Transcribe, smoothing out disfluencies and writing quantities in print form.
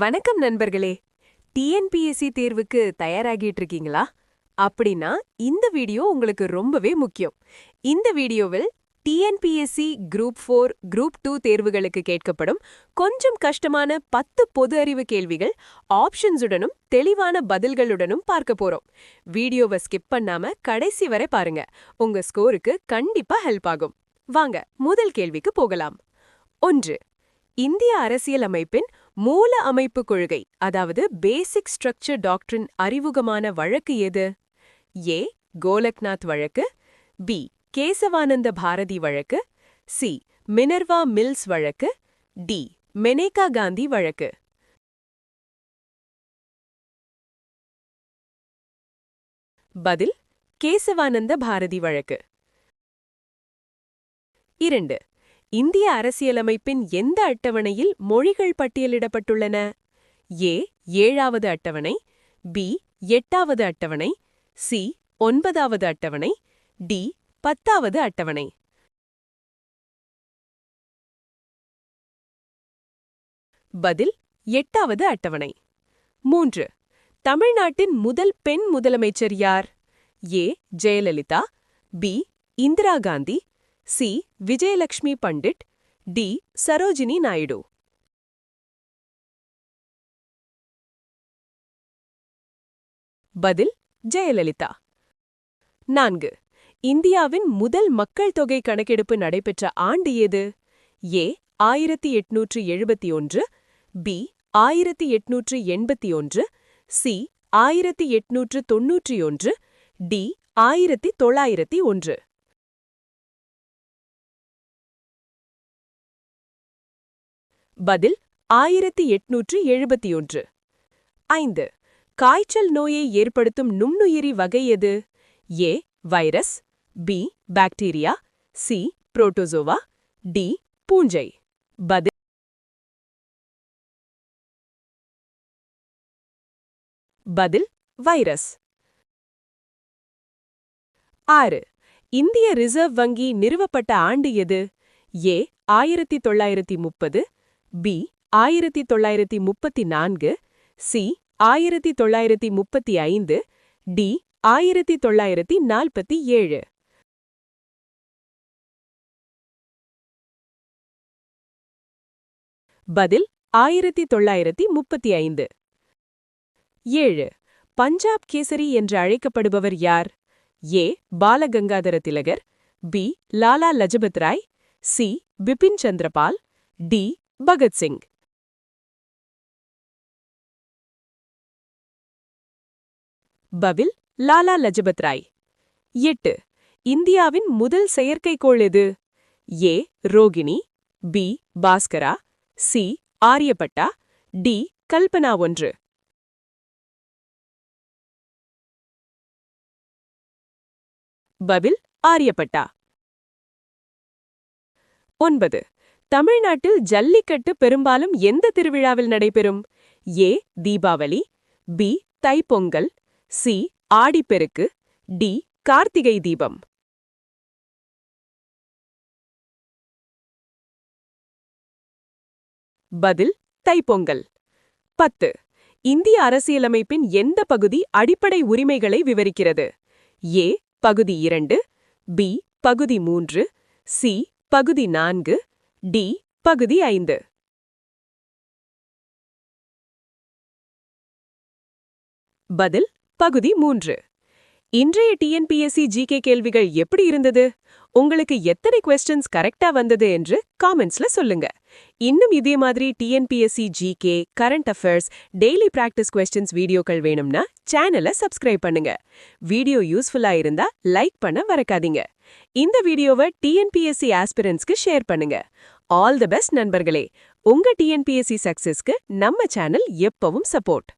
வணக்கம் நண்பர்களே. டிஎன்பிஎஸ்சி தேர்வுக்கு தயாராகிட்டு இருக்கீங்களா? அப்படின்னா இந்த வீடியோ உங்களுக்கு ரொம்பவே முக்கியம். இந்த வீடியோவில் டிஎன்பிஎஸ்சி குரூப் 4, குரூப் 2 தேர்வுகளுக்கு கேட்கப்படும் கொஞ்சம் கஷ்டமான 10 பொது அறிவு கேள்விகள் ஆப்ஷன்ஸுடனும் தெளிவான பதில்களுடனும் பார்க்க போறோம். வீடியோவை ஸ்கிப் பண்ணாம கடைசி வரை பாருங்க. உங்க ஸ்கோருக்கு கண்டிப்பா ஹெல்ப் ஆகும். வாங்க முதல் கேள்விக்கு போகலாம். 1. இந்திய அரசியலமைப்பின் மூல அமைப்பு கொள்கை, அதாவது பேசிக் ஸ்ட்ரக்சர் டாக்ட்ரின் அறிமுகமான வழக்கு எது? ஏ. கோலக்நாத் வழக்கு, பி. கேசவானந்த பாரதி வழக்கு, சி. மினர்வா மில்ஸ் வழக்கு, டி. மெனேகா காந்தி வழக்கு. பதில் கேசவானந்த பாரதி வழக்கு. 2. இந்திய அரசியலமைப்பின் எந்த அட்டவணையில் மொழிகள் பட்டியலிடப்பட்டுள்ளன? ஏ. 7வது அட்டவணை, பி. 8வது அட்டவணை, சி. 9வது அட்டவணை, டி. 10வது அட்டவணை. பதில் 8வது அட்டவணை. 3. தமிழ்நாட்டின் முதல் பெண் முதலமைச்சர் யார்? A. Jayalalithaa, B. Indira Gandhi, C. Vijayalakshmi Pandit, D. Sarojini Naidu. பதில் ஜெயலலிதா. 4. இந்தியாவின் முதல் மக்கள் தொகை கணக்கெடுப்பு நடைபெற்ற ஆண்டு எது? ஏ. 1871, பி. 1881, சி. 1891, டி. 1901. பதில் 1871. 5. காய்ச்சல் நோயை ஏற்படுத்தும் நுண்ணுயிரி வகை எது? A. Virus, B. Bacteria, C. Protozoa, D. பூஞ்சை. பதில் பதில் வைரஸ். 6. இந்திய ரிசர்வ் வங்கி நிறுவப்பட்ட ஆண்டு எது? ஏ. 1930, பி. 1934, சி. 1935, டி. 1947. பதில் 1935. 7. பஞ்சாப் கேசரி என்று அழைக்கப்படுபவர் யார்? ஏ. பாலகங்காதர திலகர், B. Lala Lajpat Rai, C. Bipin Chandrapal, D. Bhagat Singh. பதில் லாலா லஜபத் ராய். 8. இந்தியாவின் முதல் செயற்கைக்கோள் எது? ஏ. Rohini, B. Bhaskara, C. Aryabhata, D. Kalpana 1. பதில் ஆரியப்பட்டா. 9. தமிழ்நாட்டில் ஜல்லிக்கட்டு பெரும்பாலும் எந்த திருவிழாவில் நடைபெறும்? A. Deepavali, B. Thai Pongal, C. Aadi Perukku, D. Karthigai Deepam. பதில் தைப்பொங்கல். 10. இந்திய அரசியலமைப்பின் எந்த பகுதி அடிப்படை உரிமைகளை விவரிக்கிறது? ஏ. பகுதி 2, பி. பகுதி 3, சி. பகுதி 4, டி. பகுதி 5. பதில் பகுதி 3. இன்றைய டிஎன்பிஎஸ்சி ஜிகே கேள்விகள் எப்படி இருந்தது? உங்களுக்கு எத்தனை கொஸ்டின்ஸ் கரெக்டா வந்தது என்று காமெண்ட்ஸ்ல சொல்லுங்க. இன்னும் இதே மாதிரி TNPSC GK, current affairs, daily practice questions வீடியோக்கள் வேணும்னா சேனலை சப்ஸ்கிரைப் பண்ணுங்க. வீடியோ யூஸ்ஃபுல்லா இருந்தா லைக் பண்ண மறக்காதீங்க. இந்த வீடியோவை டிஎன்பிஎஸ்சி ஆஸ்பிரண்ட்ஸ்க்கு ஷேர் பண்ணுங்க. ஆல் தி பெஸ்ட் நண்பர்களே. உங்க டிஎன்பிஎஸ்சி சக்சஸ்க்கு நம்ம சேனல் எப்பவும் சப்போர்ட்.